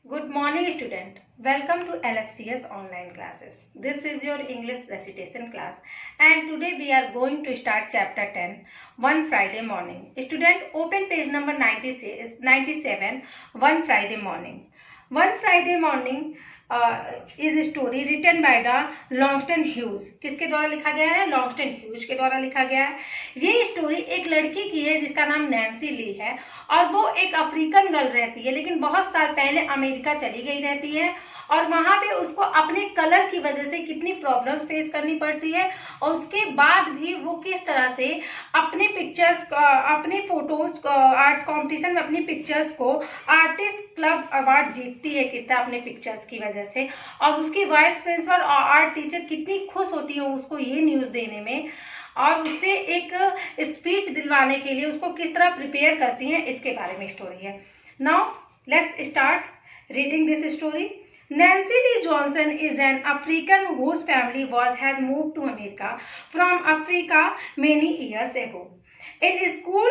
Good morning, student. Welcome to LXCS online classes. This is your English recitation class, and today we are going to start chapter 10, One Friday Morning. Student, open page number 97, One Friday Morning. One Friday Morning is a story written by the Langston Hughes. किसके द्वारा लिखा गया है? लॉन्गस्टन huge के द्वारा लिखा गया है. ये स्टोरी एक लड़की की है जिसका नाम नैन्सी ली है और वो एक अफ्रीकन गर्ल रहती है, लेकिन बहुत साल पहले अमेरिका चली गई रहती है और वहां पे उसको अपने कलर की वजह से कितनी प्रॉब्लम्स फेस करनी पड़ती है और उसके बाद भी वो किस तरह से अपने पिक्चर्स, अपने फोटोज, आर्ट कॉम्पिटिशन में अपनी पिक्चर्स को आर्टिस्ट क्लब अवार्ड जीतती है किस तरह अपने पिक्चर्स की वजह से. और उसकी वाइस प्रिंसिपल और आर्ट टीचर कितनी खुश होती है उसको ये न्यूज़ देने में और उससे एक स्पीच दिलवाने के लिए उसको किस तरह प्रिपेयर करती हैं, इसके बारे में स्टोरी है. Now let's start reading this story. Nancy Lee Johnson is an African whose family had moved to America from Africa many years ago. In school,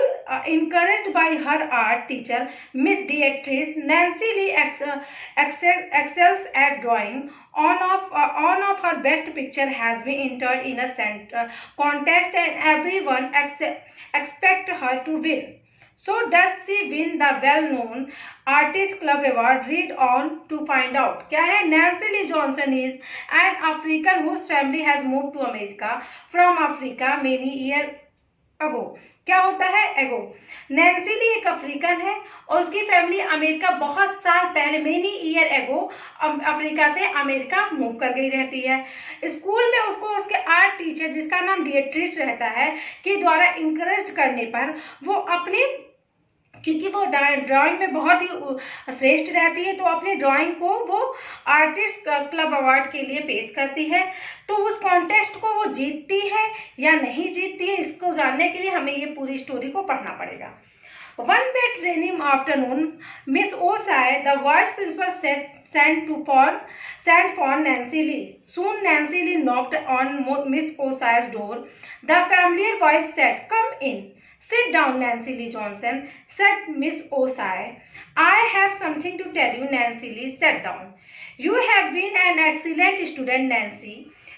encouraged by her art teacher, Miss Beatrice, Nancy Lee excels at drawing. One of her best picture has been entered in a contest and everyone expect her to win. So does she win the well-known Artist Club Award? Read on to find out. क्या है? Nancy Lee Johnson is an African whose family has moved to America from Africa many years ago. क्या होता है? एगो. Nancy ली एक African है और उसकी फैमिली अमेरिका बहुत साल पहले, मेनी ईयर एगो, अफ्रीका से अमेरिका मूव कर गई रहती है. स्कूल में उसको उसके आर्ट टीचर जिसका नाम डिएट्रिस रहता है के द्वारा इंकरेज करने पर वो अपने, क्योंकि वो ड्राइंग में बहुत ही श्रेष्ठ रहती है तो अपने ड्राइंग को वो आर्टिस्ट क्लब अवार्ड के लिए पेश करती है. तो उस कॉन्टेस्ट को वो जीतती है या नहीं जीतती है, इसको जानने के लिए हमें ये पूरी स्टोरी को पढ़ना पड़ेगा. One wet rainy afternoon, Miss Osai, the vice principal, sent for Nancy Lee. Soon Nancy Lee knocked on Miss Osai's door. The familiar voice said, "Come in. Sit down, Nancy Lee Johnson," said Miss Osai. "I have something to tell you," Nancy Lee sat down. "You have been an excellent student, Nancy,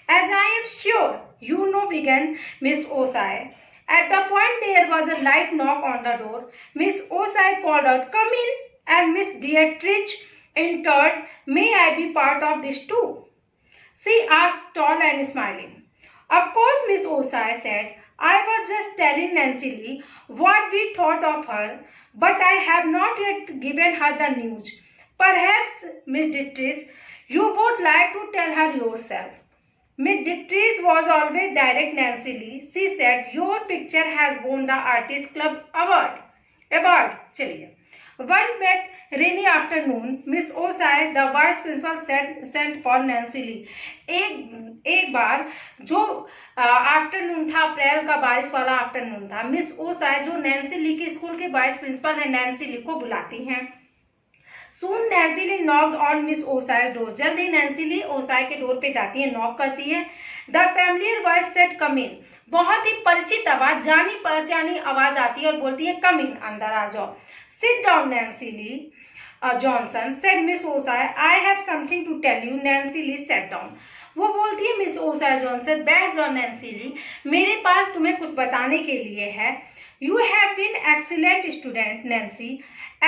as I am sure you know," began Miss Osai. At the point there was a light knock on the door. Miss Osai called out, "Come in," and Miss Dietrich entered. "May I be part of this too?" she asked, tall and smiling. "Of course," Miss Osai said. "I was just telling Nancy Lee what we thought of her, but I have not yet given her the news. Perhaps, Miss Dietrich, you would like to tell her yourself." Miss Dietrich was always direct, Nancy Lee. She said, "Your picture has won the Artist Club Award. चलिए. One wet rainy afternoon, Miss Osai, the vice principal, sent for Nancy Lee. एक बार जो afternoon था, अप्रैल का बारिश वाला afternoon था, miss OSI जो Nancy ली के स्कूल के वाइस प्रिंसिपल है, नैन्सी ली को बुलाती हैं. Soon Nancy Lee knocked on Miss Osai's door. जल्द ही नैन्सी ली ओसाई के डोर पे जाती है, नॉक करती है. The familiar voice said, "Come in." बहुत ही परिचित आवाज, जानी पहचानी आवाज आती है और बोलती है, "Come in, अंदर आ जाओ." "Sit down, Nancy Lee Johnson," said Miss Osai. "I have something to tell you." Nancy Lee sat down. वो बोलती है मिस ओसाई जॉनसन, "बैठ जाओ नैन्सी ली, मेरे पास तुम्हें कुछ बताने के लिए है." "You have been excellent student, Nancy,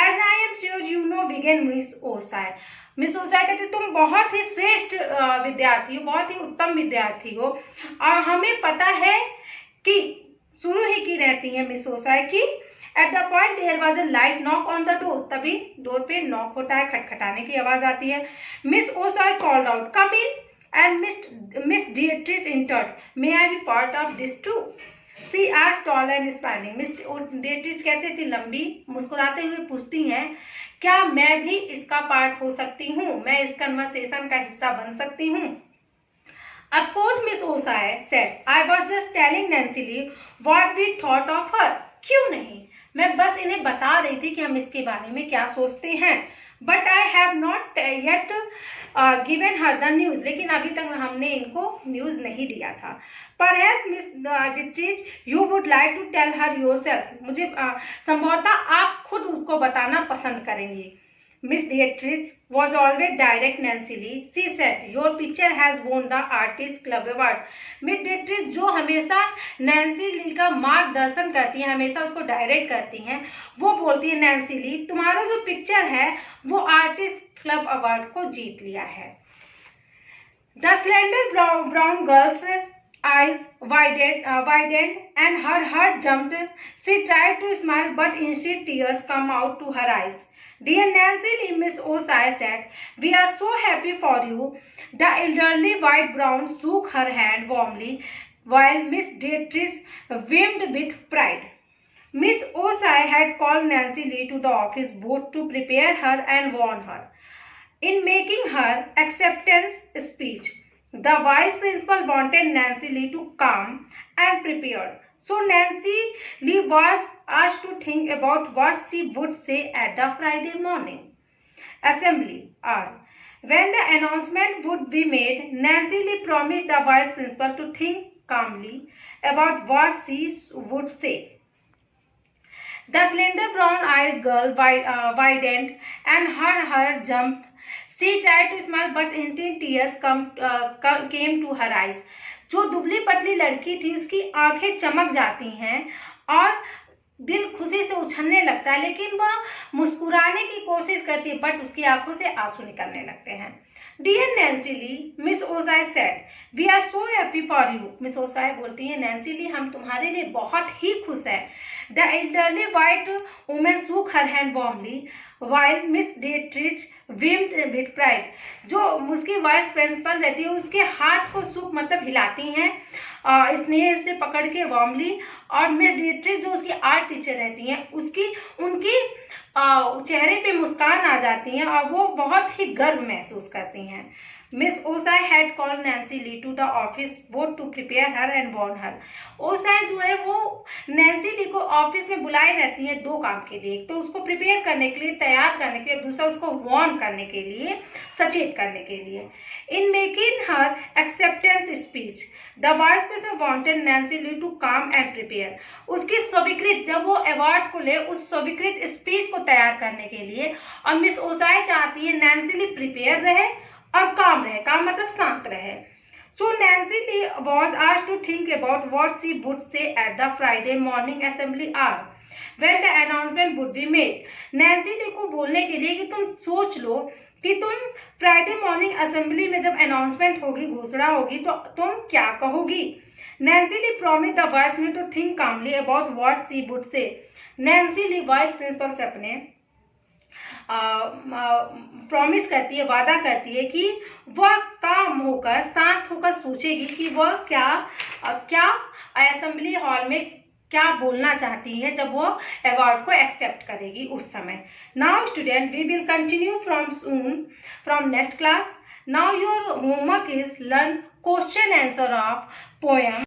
as I am sure you know," began Miss Osai. Miss OSI कहती, तुम बहुत ही श्रेष्ठ विद्यार्थी हो, बहुत ही उत्तम विद्यार्थी हो और हमें पता है कि शुरू ही की रहती है मिस ओसाई की. At the point there was a light knock on the door. तभी डोर पे नॉक होता है, खटखटाने की आवाज आती है. Miss Osai called out, "Come in," and Miss Dietrich entered. "May I be part of this too?" she asked, tall and smiling. Miss Dietrich कैसे थी, लंबी, मुस्कुराते हुए पूछती हैं, क्या मैं भी इसका पार्ट हो सकती हूँ, मैं इस कन्वर्सेशन का हिस्सा बन सकती हूँ. Of course, Miss Osai said. "I was just telling Nancy Lee what we thought of her." क्यों नहीं, मैं बस इन्हें बता रही थी कि हम इसके बारे में क्या सोचते हैं. But I have not yet given her the news. लेकिन अभी तक हमने इनको न्यूज नहीं दिया था. Perhaps Miss Dietrich, you would like to tell her yourself. मुझे संभवतः आप खुद उसको बताना पसंद करेंगी. Miss Dietrich was always direct Nancy Lee. She said, "Your picture has won the Artist Club Award." Miss Dietrich जो हमेशा नैन्सी ली का मार्गदर्शन करती हैं, हमेशा उसको डायरेक्ट करती हैं, वो बोलती है नैन्सी ली, तुम्हारा जो पिक्चर है वो आर्टिस्ट क्लब अवार्ड को जीत लिया है। The slender brown girl's eyes widened and her heart jumped. She tried to smile, but instead tears come out to her eyes. "Dear Nancy Lee," Miss Osai said, "we are so happy for you." The elderly white brown shook her hand warmly, while Miss Dietrich beamed with pride. Miss Osai had called Nancy Lee to the office both to prepare her and warn her. In making her acceptance speech, the vice principal wanted Nancy Lee to calm and prepared. So Nancy Lee was asked to think about what she would say at the Friday morning assembly hour. When the announcement would be made, Nancy Lee promised the vice principal to think calmly about what she would say. The slender brown eyes girl widened and her heart jumped. She tried to smile, but instant tears came to her eyes. जो दुबली पतली लड़की थी उसकी आंखें चमक जाती हैं और दिल खुशी से उछलने लगता है, लेकिन वह मुस्कुराने की कोशिश करती है, बट उसकी आंखों से आंसू निकलने लगते हैं। Dear Nancy Lee, Miss Osai said, "We are so happy for you." Miss Osai बोलती है, नैन्सी ली हम तुम्हारे लिए बहुत ही खुश हैं। The elderly white woman shook her hand warmly, while Miss Dietrich beamed with pride. जो उसकी वाइस प्रिंसिपल रहती है उसके हाथ को सूख मतलब हिलाती हैं स्नेह से पकड़ के वार्मली, और मिस डिएट्रिच जो उसकी आर्ट टीचर रहती हैं उनकी चेहरे पे मुस्कान आ जाती है और वो बहुत ही गर्व महसूस करती हैं। Miss OSI had called Nancy Lee to the office both to prepare her and Warne her. OSI जो है वो नैन्सी ली को ऑफिस में बुलाई रहती है दो काम के लिए, एक तो उसको प्रिपेयर करने के लिए, तैयार करने के लिए, दूसरा उसको वॉर्न करने के लिए, सचेत करने के लिए। In making her acceptance speech the vice president wanted Nancy Lee to काम एंड प्रिपेयर। उसकी स्वीकृत जब वो अवार्ड को ले उस स्वीकृत स्पीच को तैयार करने के लिए, और मिस ओसाई चाहती है नैन्सी ली प्रिपेयर रहे और काम रहे, काम मतलब शांत रहे। So Nancy Lee was asked to think about what she would say at the Friday morning assembly hour when the announcement would be made. Nancy Lee को बोलने के लिए कि तुम सोच लो कि तुम फ्राइडे मॉर्निंग असेंबली में जब अनाउंसमेंट होगी, घोषणा होगी, तो तुम क्या कहोगी। Nancy Lee promised the vice principal to think calmly about what she would say. Nancy Lee vice principal से अपने प्रॉमिस करती है, वादा करती है कि वह काम होकर शांत होकर सोचेगी कि वह क्या असेंबली हॉल में क्या बोलना चाहती है जब वो अवार्ड को एक्सेप्ट करेगी उस समय। Now student we will continue from next class. Now your homework is learn question answer of poem.